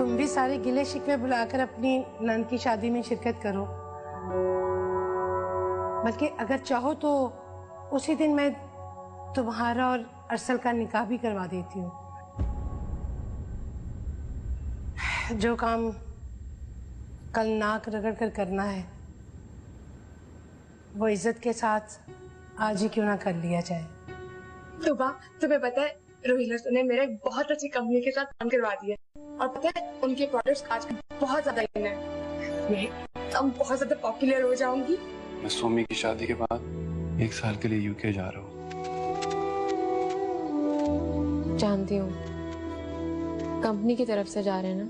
तुम भी सारे गिले शिकवे बुलाकर अपनी नंद की शादी में शिरकत करो। बल्कि अगर चाहो तो उसी दिन मैं तुम्हारा और अरसल का निकाह भी करवा देती हूँ। जो काम कल नाक रगड़ कर करना है वो इज्जत के साथ आज ही क्यों ना कर लिया जाए। तोबा, तुम्हें पता है रोहिला ने मेरे बहुत अच्छी कंपनी के साथ काम करवा दिया और पता है उनके प्रोडक्ट्स आजकल बहुत ज्यादा इन है। मैं अब बहुत ज्यादा पॉपुलर हो जाऊंगी। मैं सोमी की शादी के बाद 1 साल के लिए यूके जा रहा हूँ। जानती हूँ कंपनी की तरफ से जा रहे हैं ना?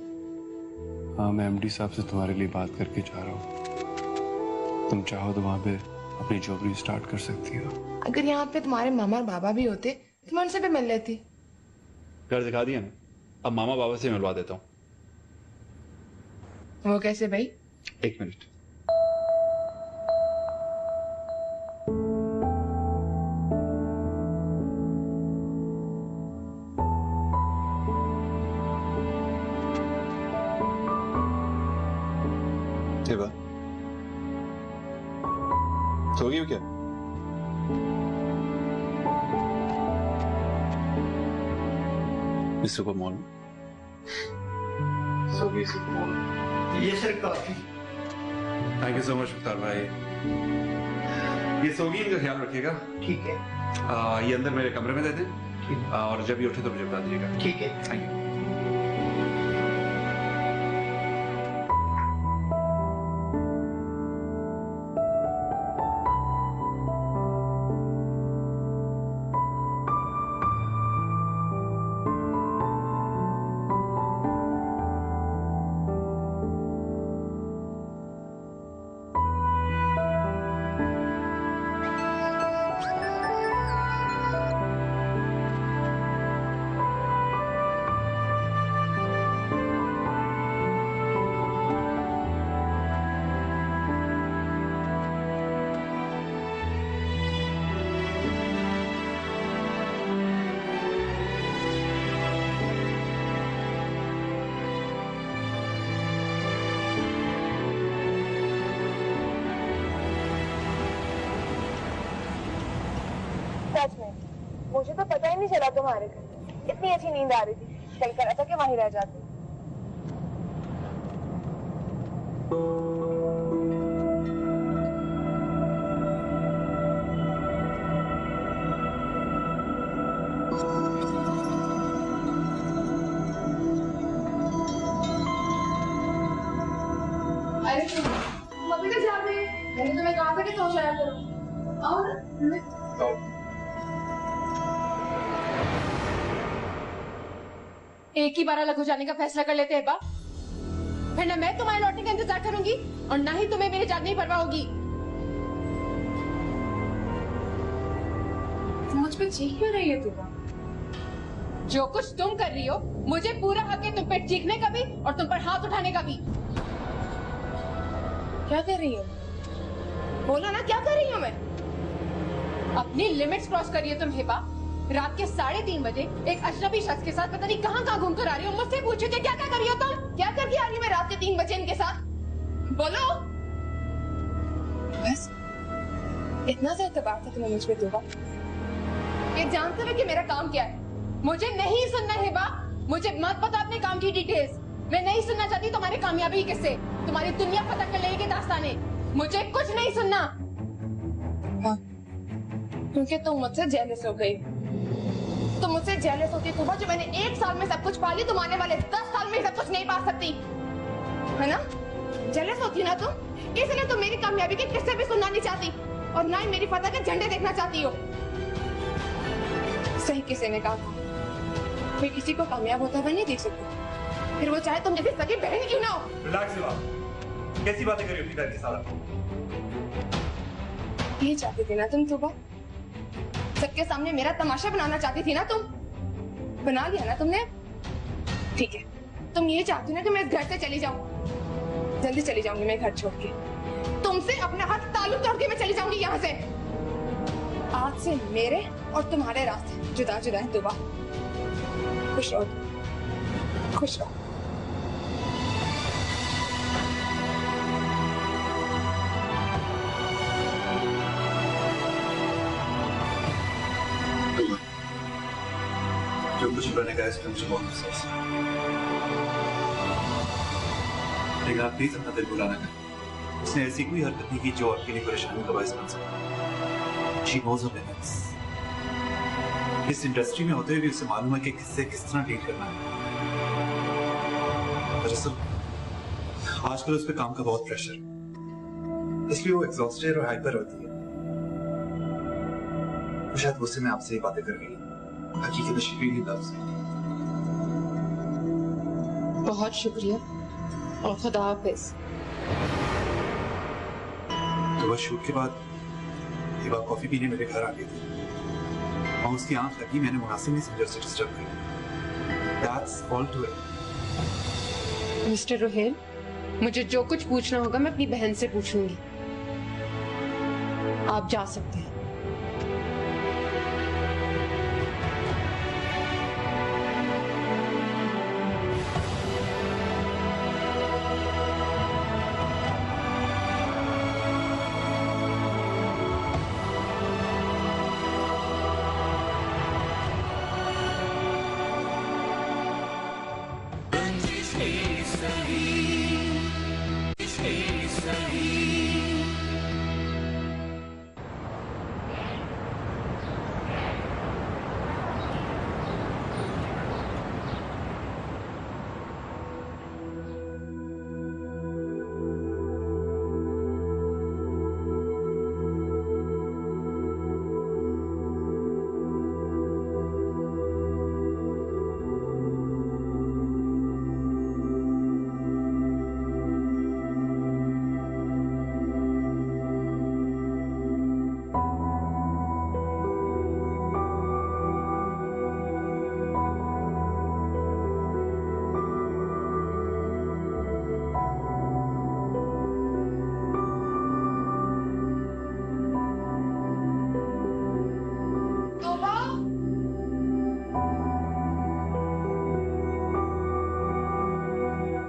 हाँ, मैं एमडी साहब से तुम्हारे लिए बात करके जा रहा हूँ। तुम चाहो तो वहाँ पे अपनी जॉब स्टार्ट कर सकती हो। अगर यहाँ पे तुम्हारे मामा और बाबा भी होते तो मैं उनसे भी मिल लेती। घर दिखा दिया ना, अब मामा बाबा से मिलवा देता हूँ। वो कैसे भाई? 1 मिनट। सो गई हो क्या? इस सुपर मॉल में सो गई। सुपर मॉल ये सर काफी। Thank you so much Mukhtar भाई। ये सोगी, इनका ख्याल रखिएगा। ठीक है। ये अंदर मेरे कमरे में दे दें और जब ये उठे तो मुझे बता दीजिएगा। ठीक है। Thank you. सच में मुझे तो पता ही नहीं चला तुम्हारे घर। इतनी अच्छी नींद आ रही थी, दिल कर रहा था कि वहीं रह जाती। अरे तुम अभी तक जाग रही? मैंने तुम्हें कहा था कि सो जाया करो। और एक ही बार अलग हो जाने का फैसला कर लेते हैं बा। फिर ना मैं तुम्हारे लौटने का इंतजार करूंगी और ना ही तुम्हें मेरे जाने की परवाह होगी। मुझ पे चीख क्यों रही है तुम? जो कुछ तुम कर रही हो मुझे पूरा हक है तुम पे चीखने का भी और तुम पर हाथ उठाने का भी। क्या कर रही हो? बोलो ना, क्या कर रही हूँ मैं? अपनी लिमिट्स क्रॉस कर रही हो तुम हिबा। रात के 3:30 बजे एक अजनबी शख्स के साथ पता नहीं कहाँ घूम कर आ रही हो। मुझसे पूछो कि क्या क्या कर रही हो तुम? क्या करके आ रही हो मैं रात के 3 बजे इनके साथ? बोलो। बस इतना सा एतबार था तुम्हें मुझ पे तोबा? ये जानते हुए कि मेरा काम क्या है? मुझे नहीं सुनना हिबा। मुझे मत पता अपने काम की डिटेल्स। मैं नहीं सुनना चाहती तुम्हारी कामयाबी किससे, तुम्हारी दुनिया फतह कर लेने की दास्तानें। मुझे कुछ नहीं सुनना। हाँ, क्योंकि तुम मुझसे जेलस हो गई। तुम मुझसे जेलस होती तोबा, जो मैंने 1 साल में सब कुछ पा ली, तुम आने वाले 10 साल में सब कुछ नहीं पा सकती, है ना? जेलस होती ना तुम, इसलिए तुम मेरी कामयाबी के किस्से भी सुनना नहीं चाहती और ना ही मेरी फतह के झंडे देखना चाहती हो। सही किसी ने कहा, कोई किसी को कामयाब होता हुआ नहीं देख सकता, फिर वो चाहे तुम जैसी सगी बहन क्यों ना हो। रिलैक्स हो आप। कैसी बातें कर रही हो अपनी बहन के साथ? ये चाहती थी ना तुम तोबा? सबके सामने मेरा तमाशा बनाना चाहती थी ना तुम? बना लिया ना तुमने? ठीक है, तुम ये चाहती हो ना कि मैं इस घर से चली जाऊं? जल्दी चली जाऊंगी मैं घर छोड़ के। तुमसे अपना हर ताल्लुक तोड़ के मैं चली जाऊंगी यहाँ से। आज से मेरे और तुम्हारे रास्ते जुदा जुदा हैं तोबा। खुश रहो, खुश रहो। जो कुछ मैंने कहा इसमें मुझे बहुत अफसोस है, लेकिन आप प्लीज अपना दिल बुलाना करें। उसने ऐसी कोई हरकत नहीं की जो आपके लिए परेशानी का बायस बन सकती। She knows her limits. इस इंडस्ट्री में होते हुए भी उसे मालूम है कि किससे किस तरह डील करना है। दरअसल आजकल उस पे काम का बहुत प्रेशर है, इसलिए वो एग्जॉस्टेड और हाइपर होती है। शायद गुस्से में आपसे ये बातें कर रही है, हकीकत में she really loves you. बहुत शुक्रिया और खुदा हाफिज। तो वह शूट के बाद हिबा कॉफी पीने मेरे घर आ गई थी और उसकी आंख लगी, मैंने मुनासिब नहीं समझा उसे डिस्टर्ब कर। That's all to it. Mister Rohel, मुझे जो कुछ पूछना होगा मैं अपनी बहन से पूछूंगी। आप जा सकते हैं।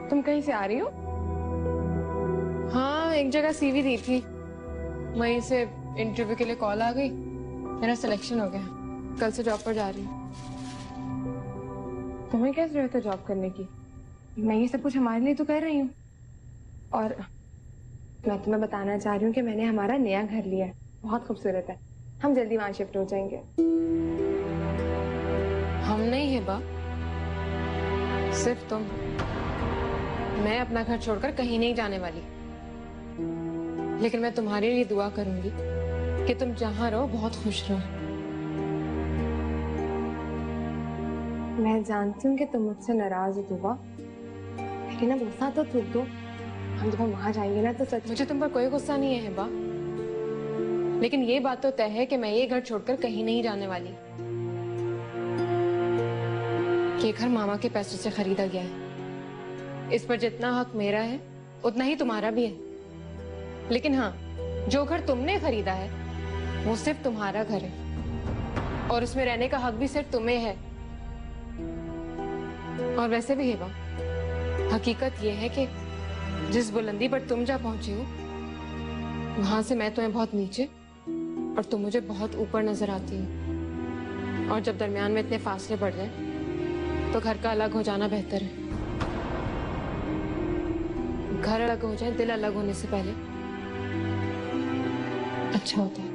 तुम कहीं से आ रही हो? हाँ, एक जगह सीवी दी थी, वहीं से इंटरव्यू के लिए कॉल आ गई, मेरा सिलेक्शन हो गया। कल से जॉब पर जा रही हूँ। तुम्हें क्या जरूरत है जॉब करने की? मैं ये सब कुछ हमारे लिए तो कर रही हूँ। और मैं तुम्हें बताना चाह रही हूँ कि मैंने हमारा नया घर लिया है, बहुत खूबसूरत है। हम जल्दी वहां शिफ्ट हो जाएंगे। हम नहीं है बा, सिर्फ तुम। मैं अपना घर छोड़कर कहीं नहीं जाने वाली, लेकिन मैं तुम्हारे लिए दुआ करूंगी कि तुम जहां रहो बहुत खुश रहो। मैं जानती हूँ कि तुम मुझसे नाराज हो दुआ, मेरी ना गुस्सा तो थूक दो। हम जब वहां जाएंगे ना तो सच मुझे तुम पर कोई गुस्सा नहीं है हिबा, लेकिन ये बात तो तय है कि मैं ये घर छोड़कर कहीं नहीं जाने वाली। ये घर मामा के पैसों से खरीदा गया है, इस पर जितना हक मेरा है उतना ही तुम्हारा भी है। लेकिन हाँ, जो घर तुमने खरीदा है वो सिर्फ तुम्हारा घर है और उसमें रहने का हक भी सिर्फ तुम्हें है। और वैसे भी हिबा, हकीकत ये है कि जिस बुलंदी पर तुम जा पहुंची हो वहां से मैं तुम्हें बहुत नीचे और तुम मुझे बहुत ऊपर नजर आती हो। और जब दरमियान में इतने फासले बढ़ जाए तो घर का अलग हो जाना बेहतर है। घर अलग हो जाए दिल अलग होने से पहले अच्छा होता है।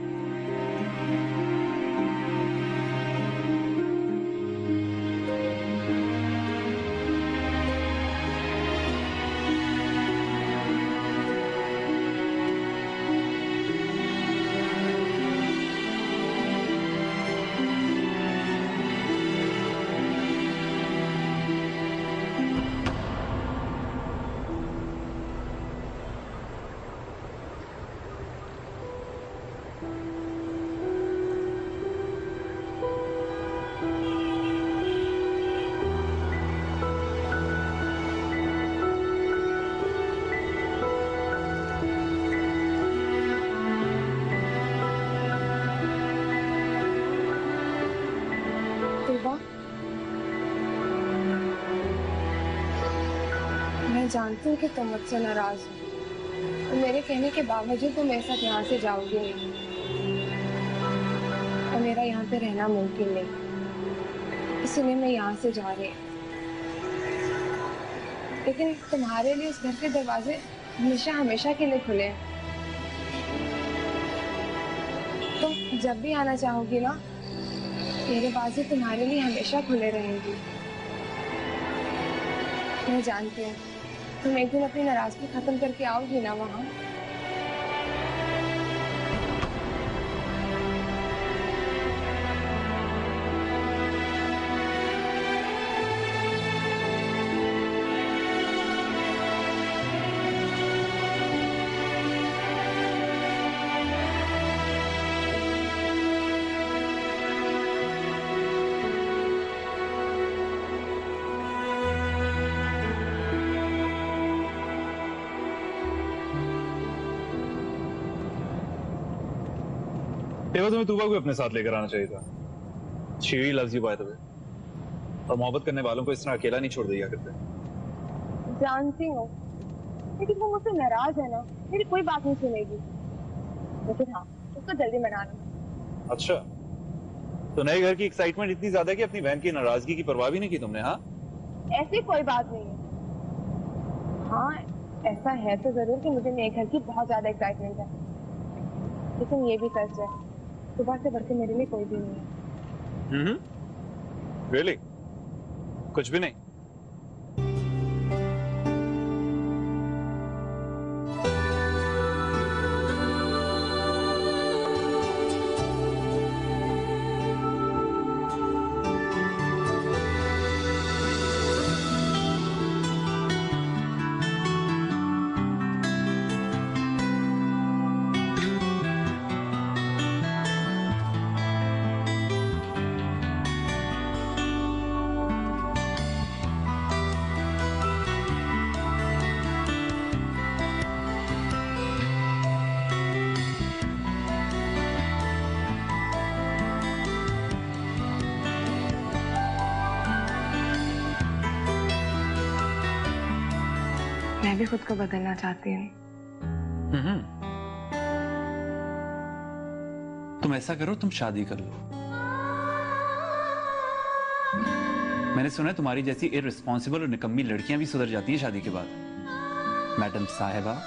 मैं जानती हूँ कि तुम मुझसे नाराज हो, तो मेरे कहने के बावजूद तुम मेरे साथ यहाँ से जाओगी नहीं और मेरा यहाँ पे रहना मुमकिन नहीं। इसलिए मैं यहाँ से जा रही हूँ। लेकिन तुम्हारे लिए उस घर के दरवाजे हमेशा हमेशा के लिए खुले हैं। तुम जब भी आना चाहोगी ना, मेरे दरवाजे तुम्हारे लिए हमेशा खुले रहेंगे। मैं जानती हूँ तुम एक दिन अपनी नाराजगी खत्म करके आओगी ना वहाँ। तुम्हें तूबा को अपने साथ लेकर आना चाहिए था। She really loves you by the way। और मोहब्बत करने वालों को इस तरह अकेला नहीं छोड़ दिया करते। जानती हूँ, लेकिन वो मुझसे नाराज है ना, मेरी कोई बात नहीं सुनेगी। लेकिन हाँ, उसको जल्दी मना लो। अच्छा, तो नए घर की एक्साइटमेंट इतनी ज्यादा कि अपनी बहन की नाराजगी की परवाह भी नहीं की तुमने? हाँ, ऐसी कोई बात नहीं है। हाँ, ऐसा है तो जरूर कि मुझे नए घर की बहुत ज्यादा एक्साइटमेंट है, लेकिन ये भी सच है, सुबह से बढ़ के मेरे लिए कोई भी नहीं है। Really? कुछ भी नहीं? मैं भी खुद को बदलना चाहती हूँ। तुम ऐसा करो, तुम शादी कर लो। मैंने सुना है तुम्हारी जैसी इररिस्पॉन्सिबल और निकम्मी लड़कियां भी सुधर जाती हैं शादी के बाद। मैडम साहिबा,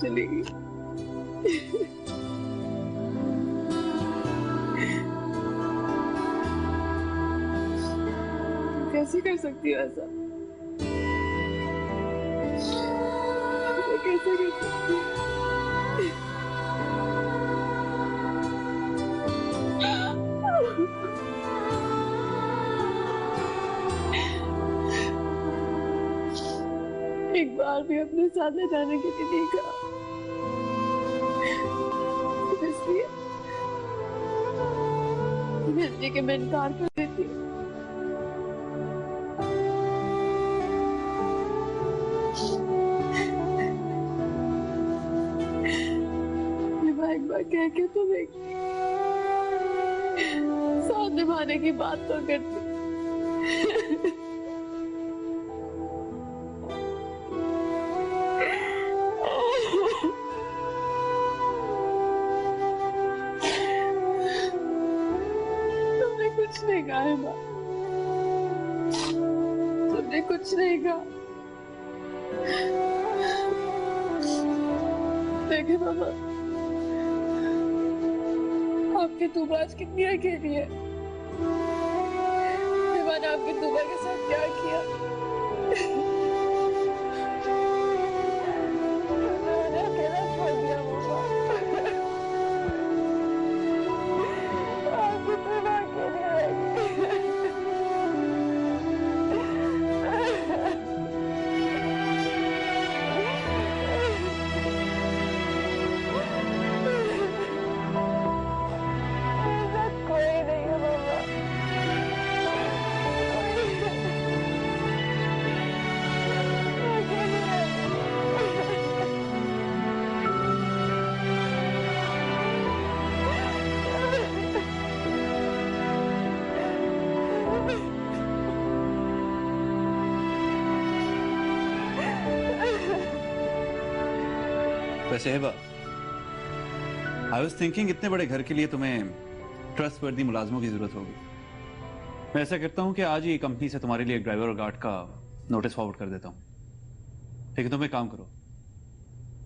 चलेगी। कैसे कर सकती हो ऐसा? कैसे कर सकती हो? एक बार भी अपने साथ ले जाने के लिए नहीं कहा, इसलिए कि मैं इनकार कर देती। एक बार कह के तो देखती, साथ निभाने की बात तो करती। कुछ नहीं कहा है माँ, तुमने कुछ नहीं कहा। देखे बाबा, आपकी तूबा आज कितनी अकेली है। मैंने आपकी तूबा के साथ क्या किया? मैंने अकेला छोड़ दिया बाबा। वैसे है आई वाज थिंकिंग इतने बड़े घर के लिए तुम्हें ट्रस्टवर्दी मुलाजमों की जरूरत होगी। मैं ऐसा करता हूं कि आज ही कंपनी से तुम्हारे लिए एक ड्राइवर और गार्ड का नोटिस फॉरवर्ड कर देता हूं। लेकिन तुम एक काम करो,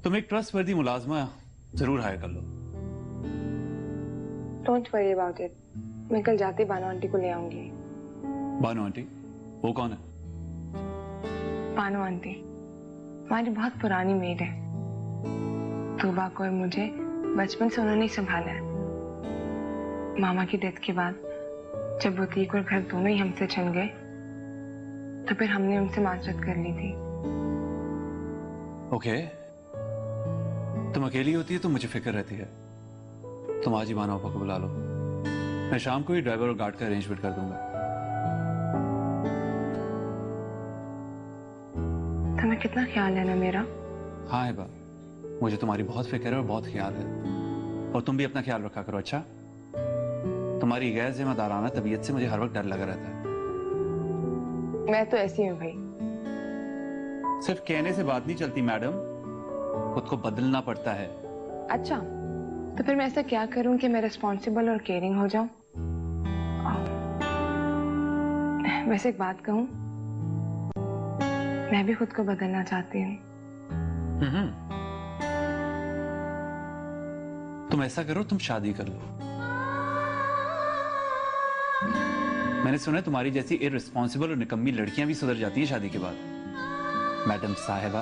तुम एक ट्रस्टवर्दी मुलाजमा जरूर हायर कर लो। डोंट वरी अबाउट इट, मैं कल जाते बानो आंटी को ले आऊंगी। बानो आंटी? वो कौन है? बानो आंटी हमारी बहुत पुरानी मेड है। तूबा को और मुझे बचपन से उन्होंने ही संभाला है। मामा की डेथ के बाद जब बुटीक और घर दोनों ही हमसे छन गए तो फिर हमने उनसे माजरत कर ली थी। ओके, तुम अकेली होती है तो मुझे फिक्र रहती है। तुम आज ही बानो आपा को बुला लो, मैं शाम को ही ड्राइवर और गार्ड का अरेंजमेंट कर दूंगा। तुम्हें कितना ख्याल है ना मेरा? हाँ है बा, मुझे तुम्हारी बहुत फिक्र है और बहुत ख्याल है। और तुम भी अपना ख्याल रखा करो। अच्छा, तुम्हारी गैर जिम्मेदाराना तबीयत से मुझे हर वक्त डर लगा रहता है। मैं तो ऐसी हूँ भाई। सिर्फ कहने से बात नहीं चलती मैडम, खुद को बदलना पड़ता है। अच्छा, तो फिर मैं ऐसा क्या करूं कि मैं रिस्पॉन्सिबल और केयरिंग हो जाऊं? वैसे एक बात कहूं, मैं भी खुद को बदलना चाहती हूँ। तुम ऐसा करो, तुम शादी कर लो। मैंने सुना है तुम्हारी जैसी इररिस्पॉन्सिबल और निकम्मी लड़कियां भी सुधर जाती हैं शादी के बाद। मैडम साहिबा,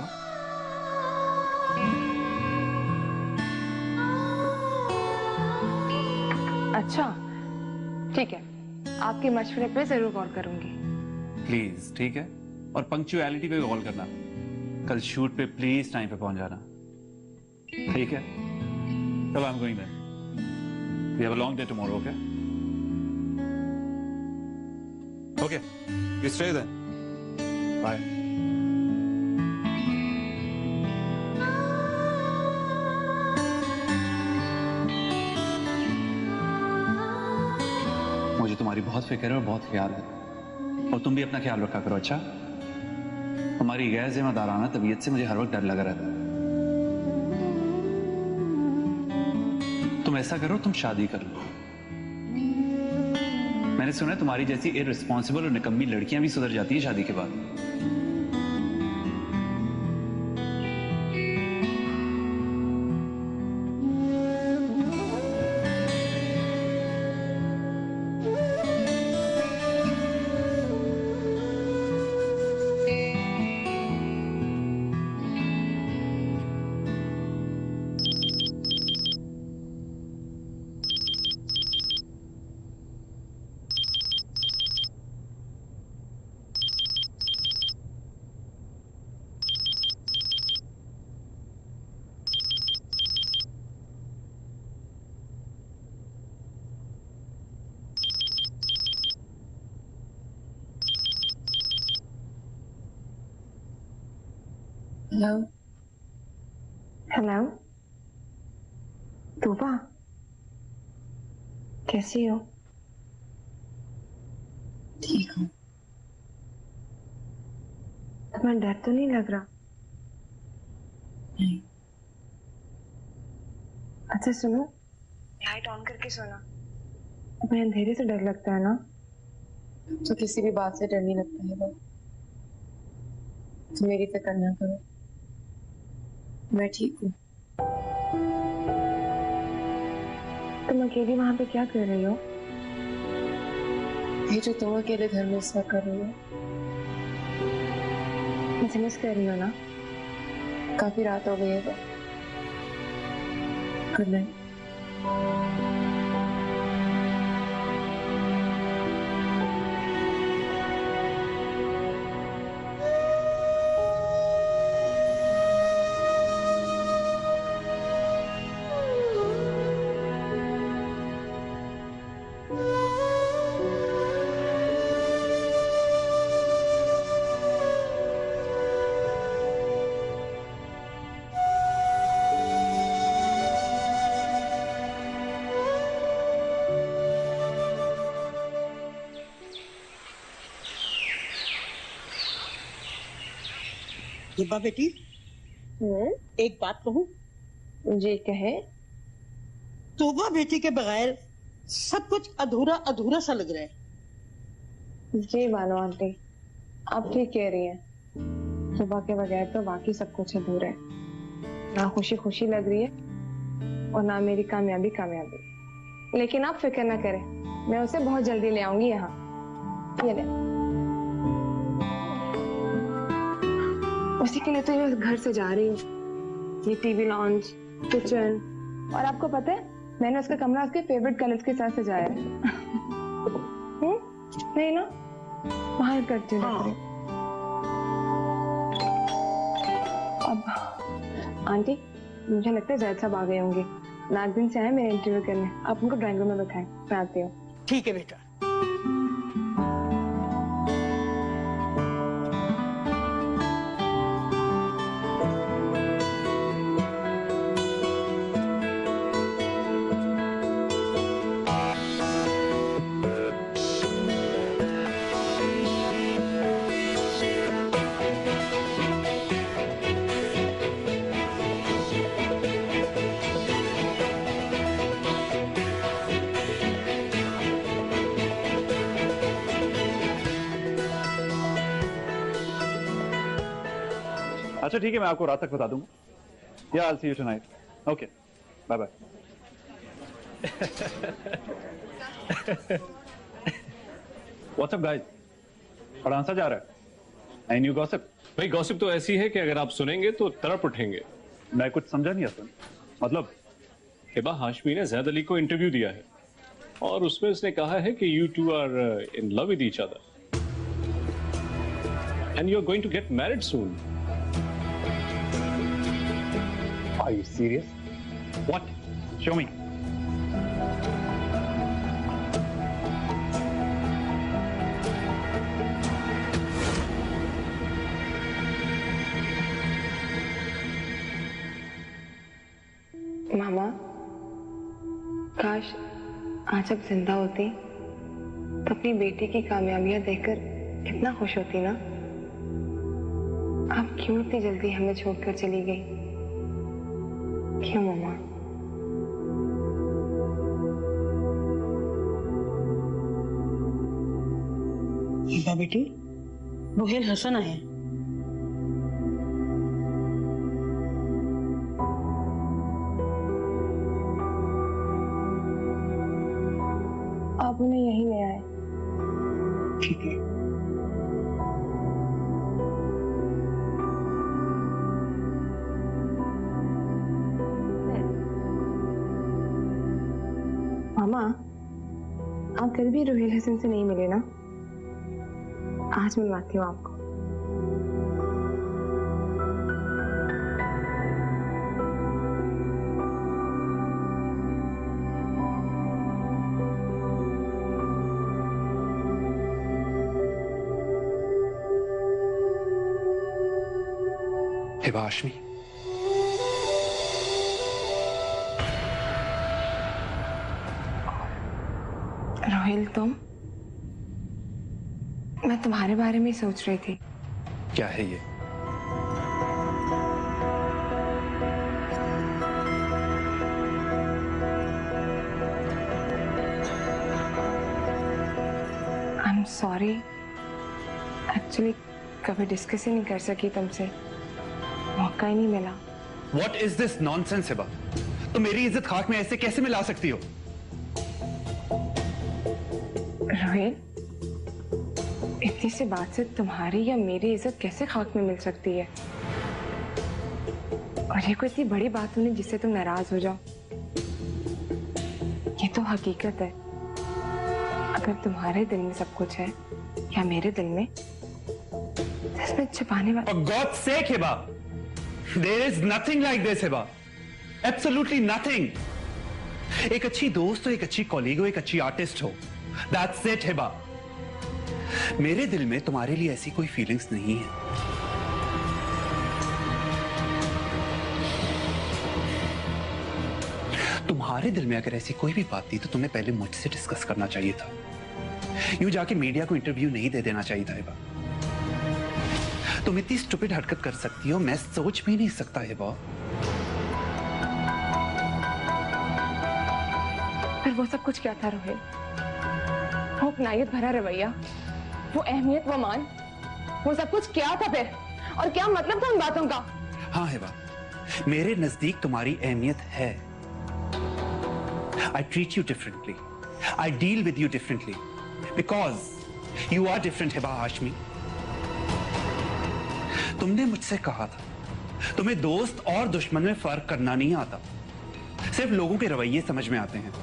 अच्छा ठीक है, आपके मशवरे पे जरूर गौर करूंगी। प्लीज। ठीक है, और पंक्चुअलिटी पे गौर करना। कल शूट पे प्लीज टाइम पे पहुंच जाना, ठीक है? तब I am going then. We have a long day tomorrow, okay? Okay, you stay then. Bye. मुझे तुम्हारी बहुत फिक्र है और बहुत ख्याल है, और तुम भी अपना ख्याल रखा करो। अच्छा, तुम्हारी गैर जिम्मेदाराना तबीयत से मुझे हर वक्त डर लगा रहता है। तुम ऐसा करो, तुम शादी कर लो। मैंने सुना है तुम्हारी जैसी इररिस्पॉन्सिबल और निकम्मी लड़कियां भी सुधर जाती हैं शादी के बाद। हेलो हेलो, तूबा कैसी हो? ठीक हूँ। तुम्हें डर तो नहीं लग रहा? नहीं। अच्छा सुनो, लाइट ऑन करके सोना। तुम्हें अंधेरे से डर लगता है ना? तो किसी भी बात से डर नहीं लगता है वो। तुम मेरी फिक्र ना करो, मैं ठीक हूँ। तुम अकेली वहां पे क्या कर रही हो? ये जो तुम अकेले घर में इस वक्त कर रही हो, मुझे मिस कर रही हो ना? काफी रात हो गई है तो। Good night. हिबा बेटी, एक बात कहूं, जी कहे। तोबा बेटी के बगैर सब कुछ अधूरा अधूरा सा लग रहा है। जी बानो आंटी, आप ठीक कह रही हैं। सुबह के बगैर तो बाकी सब कुछ अधूरा है। ना खुशी खुशी लग रही है और ना मेरी कामयाबी कामयाबी। लेकिन आप फिक्र ना करें, मैं उसे बहुत जल्दी ले आऊंगी यहाँ। ये ले। उसी के लिए तो ये घर से जा रही हूँ। ये टीवी लॉन्च, किचन, और आपको पता है मैंने उसका कमरा उसके फेवरेट कलर्स के साथ सजाया है। नहीं ना, बाहर करती हूँ। अब आंटी मुझे लगता है जैद साहब आ गए होंगे। नाग दिन से आए मेरे इंटरव्यू करने। आप उनको ड्राइंग रूम में बैठाएं, मैं आती हूँ। ठीक है बेटा। अच्छा ठीक है, मैं आपको रात तक बता दूंगा। Yeah I will see you tonight. Okay, bye bye. What's up guys, बड़ा हंसा जा रहा है। Any new gossip? भाई गॉसिप तो ऐसी है कि अगर आप सुनेंगे तो तड़प उठेंगे। मैं कुछ समझा नहीं असल। मतलब हिबा हाशमी ने ज़ैद अली को इंटरव्यू दिया है और उसमें उसने कहा है कि you two are in love with each other and you are going to get married soon. Are you serious? What? Show me. मामा, काश आज अब जिंदा होती तो अपनी बेटी की कामयाबियां देखकर कितना खुश होती ना। आप क्यों इतनी जल्दी हमें छोड़कर चली गई? क्यों मामा? हिबा बेटी, रोहेल हसन आए। आप उन्हें यहीं ले आए। ठीक है। मामा, आप कल भी रोहेल हसन से नहीं मिले ना? आज मिलवाती हूँ आपको। हिबा हाशमी, रोहेल, तुम? मैं तुम्हारे बारे में ही सोच रही थी। क्या है ये? आई एम सॉरी, एक्चुअली कभी डिस्कस ही नहीं कर सकी तुमसे, मौका ही नहीं मिला। What is this nonsense, Hiba? तुम मेरी इज्जत खाक में ऐसे कैसे मिला सकती हो? रोहित, इतनी सी बात से तुम्हारी या मेरी इज्जत कैसे खाक में मिल सकती है? और ये कोई इतनी बड़ी बात नहीं जिससे तुम नाराज हो जाओ। ये तो हकीकत है। अगर तुम्हारे दिल में सब कुछ है या मेरे दिल में, तो इसमें छुपाने वाला। For God's sake, Hiba, there is nothing like this, Hiba, absolutely nothing. एक अच्छी दोस्त हो, एक अच्छी कॉलीग हो, एक अच्छी आर्टिस्ट हो, that's it, हिबा। मेरे दिल में तुम्हारे लिए ऐसी कोई फीलिंग्स नहीं है। तुम्हारे दिल में अगर ऐसी कोई भी बात थी तो तुमने पहले मुझसे डिस्कस करना चाहिए था। यूं जाके मीडिया को इंटरव्यू नहीं दे देना चाहिए था, हिबा। तुम इतनी स्टूपिड हरकत कर सकती हो, मैं सोच भी नहीं सकता, हिबा। पर वो सब कुछ क्या था रोहिल? वो अपनायत भरा रवैया, वो अहमियत, वो मान, वो सब कुछ क्या था फिर? और क्या मतलब था उन बातों का? हाँ हिबा, मेरे नजदीक तुम्हारी अहमियत है। I treat you differently. I deal with you differently. Because you are different, Hiba Hashmi. तुमने मुझसे कहा था, तुम्हें दोस्त और दुश्मन में फर्क करना नहीं आता, सिर्फ लोगों के रवैये समझ में आते हैं।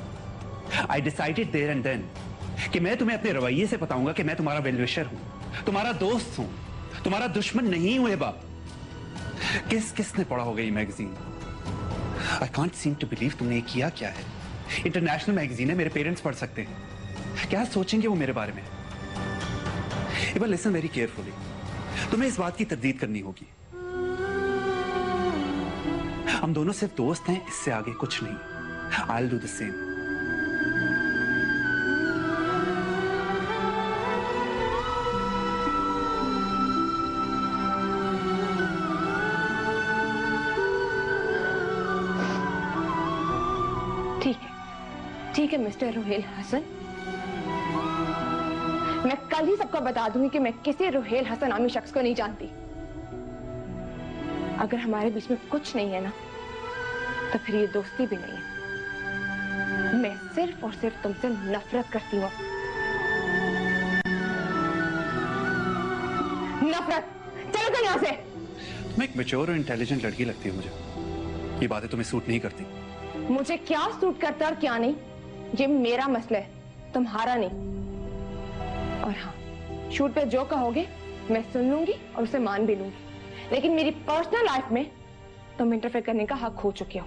I decided there and then कि मैं तुम्हें अपने रवैये से बताऊंगा कि मैं तुम्हारा वेल विशर हूं, तुम्हारा दोस्त हूं, तुम्हारा दुश्मन नहीं हूं। हिबा, किसने पढ़ा होगा ये magazine? I can't seem to believe तुमने ये किया क्या है। इंटरनेशनल मैगजीन है, मेरे पेरेंट्स पढ़ सकते हैं, क्या सोचेंगे वो मेरे बारे में? हिबा लिसन वेरी केयरफुली, तुम्हें इस बात की तरदीद करनी होगी। हम दोनों सिर्फ दोस्त हैं, इससे आगे कुछ नहीं। I'll do the same. ठीक है मिस्टर रोहेल हसन, मैं कल ही सबको बता दूंगी कि मैं किसी रोहेल हसन नामी शख्स को नहीं जानती। अगर हमारे बीच में कुछ नहीं है ना, तो फिर ये दोस्ती भी नहीं है। मैं सिर्फ और सिर्फ तुमसे नफरत करती हूँ। नफरत, चलो तुम यहाँ से। तुम एक मैच्योर और इंटेलिजेंट लड़की लगती है मुझे, ये बातें तुम्हें सूट नहीं करती। मुझे क्या सूट करता और क्या नहीं, ये मेरा मसला है, तुम्हारा नहीं। और हाँ, शूट पे जो कहोगे मैं सुन लूंगी और उसे मान भी लूंगी, लेकिन मेरी पर्सनल लाइफ में तुम इंटरफेयर करने का हक खो चुके हो।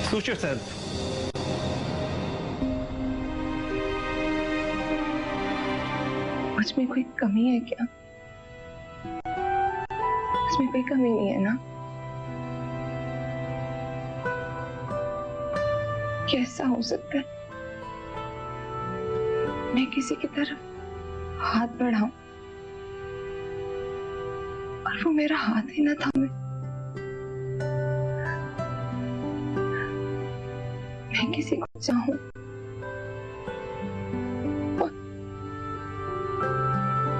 Suit yourself. मुझ में कोई कमी है क्या? इसमें कोई कमी नहीं है ना? कैसा हो सकता है मैं किसी की तरफ हाथ बढ़ाऊं और वो मेरा हाथ ही ना थामे? मैं किसी को चाहूं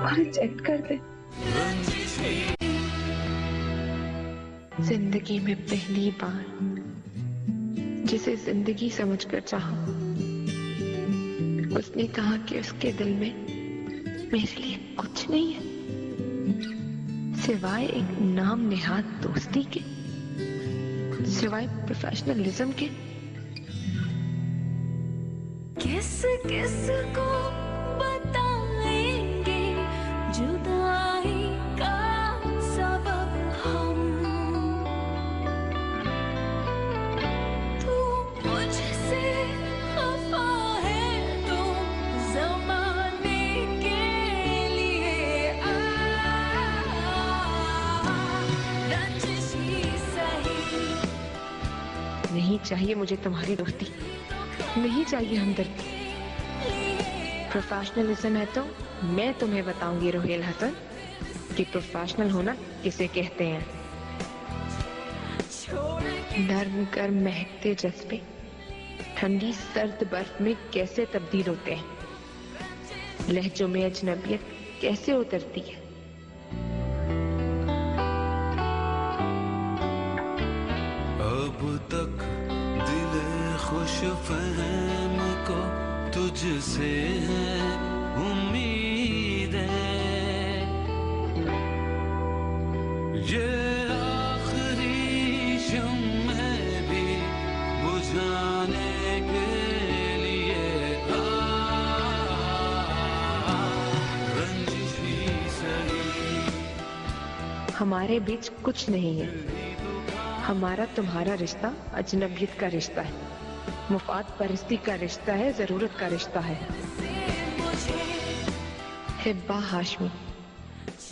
और रिजेक्ट कर दे। जिंदगी में पहली बार जिसे जिंदगी समझकर चाहा, उसने कहा कि उसके दिल में मेरे लिए कुछ नहीं है सिवाय एक नाम नेहाद दोस्ती के, सिवाय प्रोफेशनलिज्म के। किस किस को बताएंगे जुदाई का सबब हम, तू मुझसे खफा है तो ज़माने के लिए रंजिश ही सही। नहीं चाहिए मुझे तुम्हारी दोस्ती, नहीं चाहिए हमदर्दी। प्रोफेशनलिज्म है तो मैं तुम्हें बताऊंगी रोहेल हसन कि प्रोफेशनल होना किसे कहते हैं। नर्म गर्म महकते जज्बे ठंडी सर्द बर्फ में कैसे तब्दील होते हैं, लहजों में अजनबियत कैसे उतरती है। अब तक दिल खुश फहम को तुझसे है उम्मीद है, ये आखिरी शम्मे भी बुझाने के लिए रंजिश ही सही। हमारे बीच कुछ नहीं है, हमारा तुम्हारा रिश्ता अजनबियत का रिश्ता है, मुफाद परस्ती का रिश्ता है, जरूरत का रिश्ता है। हिब्बा हाशमी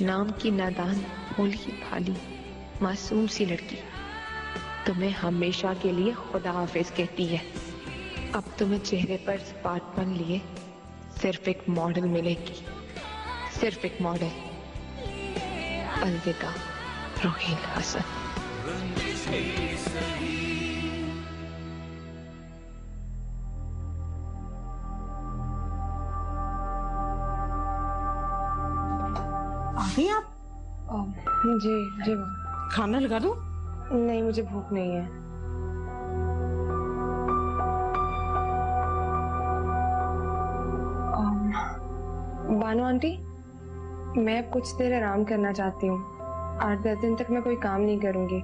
नाम की नादान भोली भाली मासूम सी लड़की तुम्हें हमेशा के लिए खुदा हाफिज कहती है। अब तुम्हें चेहरे पर स्पार्कपन लिए सिर्फ एक मॉडल मिलेगी, सिर्फ एक मॉडल। अलविदा रोहेल हसन। ही सही। आ गई आप? जी जी माँ। खाना लगा दूं? नहीं, मुझे भूख नहीं है। बानो आंटी, मैं अब कुछ देर आराम करना चाहती हूँ। 8-10 दिन तक मैं कोई काम नहीं करूँगी।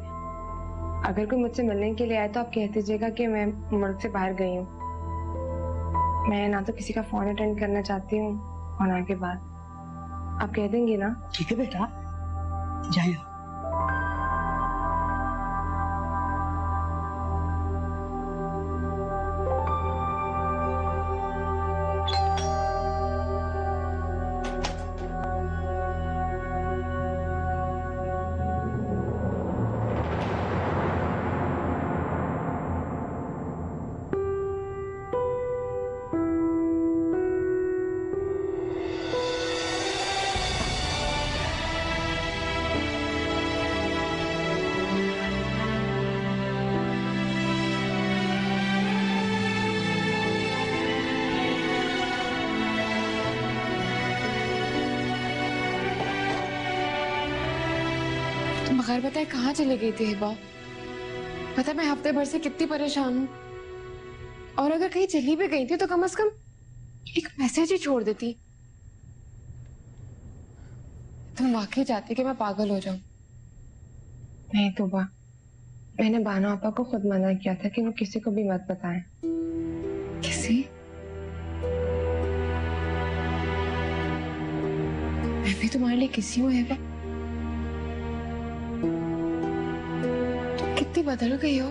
अगर कोई मुझसे मिलने के लिए आए तो आप कह दीजिएगा कि मैं मुल्क से बाहर गई हूँ। मैं ना तो किसी का फोन अटेंड करना चाहती हूँ और ना के बाद। आप कह देंगी ना? ठीक है बेटा, जाइए। तुम बगैर बताए कहाँ चले गई थी हिबा? पता मैं हफ्ते भर से कितनी परेशान हूँ। और अगर कहीं चली भी गई थी तो कम से कम एक मैसेज ही छोड़ देती। तुम वाकई चाहती कि मैं पागल हो जाऊं? नहीं तोबा, मैंने बानो आपा को खुद मना किया था कि वो किसी को भी मत बताएं। किसी? मैं भी तुम्हारे लिए किसी हूँ हिबा। कितनी बदल गई हो।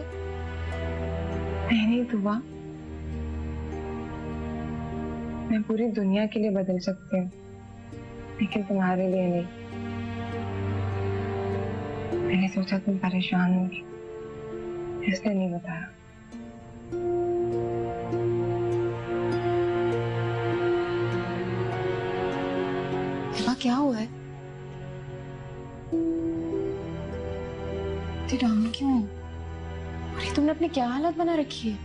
नहीं तोबा, मैं पूरी दुनिया के लिए बदल सकती हूँ, लेकिन तुम्हारे लिए नहीं। मैंने सोचा तुम परेशान होगी, इसलिए नहीं बताया। हिबा क्या हुआ है? डाउन क्यों? अरे तुमने अपनी क्या हालत बना रखी है?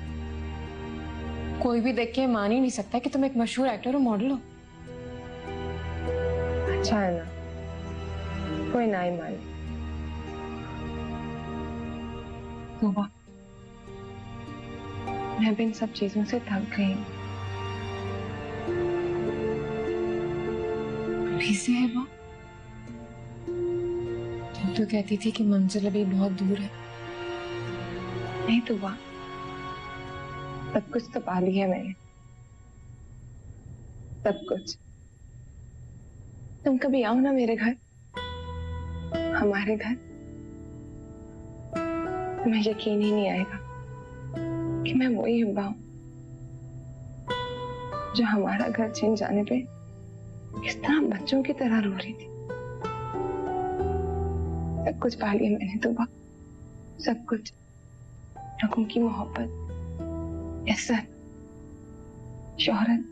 कोई भी देख के मान ही नहीं सकता कि तुम एक मशहूर एक्टर और मॉडल हो। अच्छा है ना, कोई ना ही माने। तोबा, मैं भी इन सब चीजों से थक गई हूँ। अभी से है वो? तो कहती थी कि मंजिल अभी बहुत दूर है। नहीं तो वाह, सब कुछ तो पा लिया मैंने, सब कुछ। तुम कभी आओ ना मेरे घर, हमारे घर। तुम्हें यकीन ही नहीं आएगा कि मैं वही हिब्बा हूं जो हमारा घर छिन जाने पे किस तरह बच्चों की तरह रो रही थी। सब कुछ पा लिया मैंने तोबा, सब कुछ। लोगों की मोहब्बत, इज्जत, शोहरत,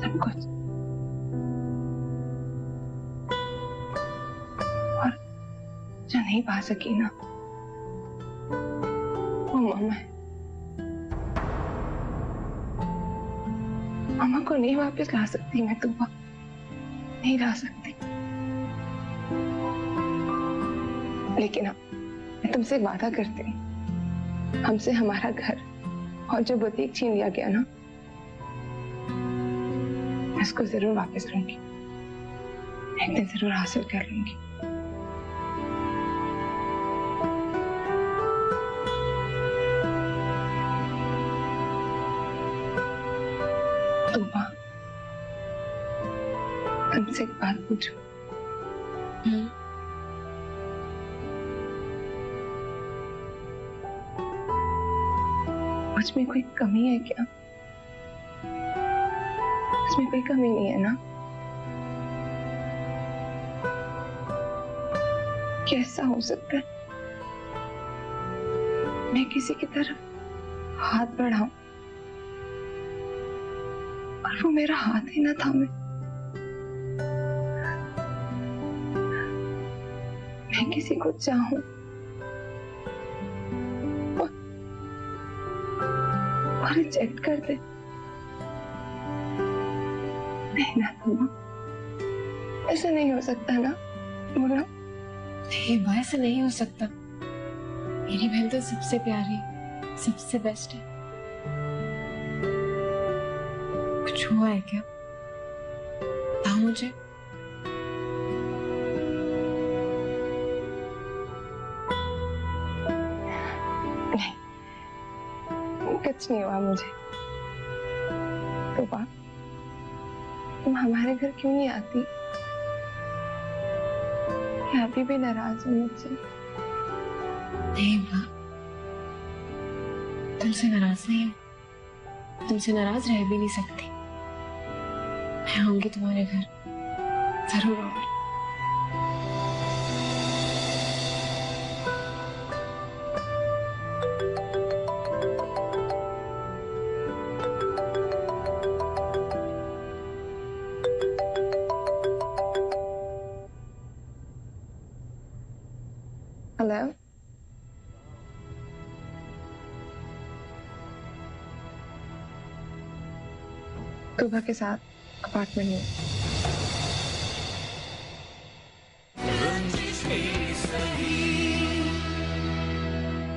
सब कुछ। और जो नहीं पा सकी ना, वो मामा है। मामा को नहीं वापस ला सकती मैं तोबा, नहीं ला सकती। लेकिन मैं तुमसे वादा करती हूँ, हमसे हमारा घर और जो बुटीक छीन लिया गया ना, मैं उसको जरूर वापस लूंगी। एक दिन जरूर हासिल कर लूंगी। तोबा, तुमसे एक बात पूछूं? मुझ में कोई कमी है क्या? उसमें कोई कमी नहीं है ना? कैसा हो सकता है मैं किसी की तरफ हाथ बढ़ाऊं और वो मेरा हाथ ही ना थामे? मैं किसी को चाहूं और रिजेक्ट कर दे। नहीं ना तुम, ऐसा नहीं हो सकता ना, बोलो। नहीं बा, ऐसा नहीं हो सकता। मेरी बहन तो सबसे प्यारी, सबसे बेस्ट है। कुछ हुआ है क्या? बताओ मुझे। कुछ नहीं हुआ मुझे। तो बा, तुम हमारे घर क्यों नहीं आती? क्या अभी भी नाराज हो मुझसे? नहीं बा, तुमसे नाराज नहीं हूँ। तुमसे नाराज रह भी नहीं सकती। मैं आऊंगी तुम्हारे घर, जरूर आऊंगी। हेलो, तुबा के साथ अपार्टमेंट में।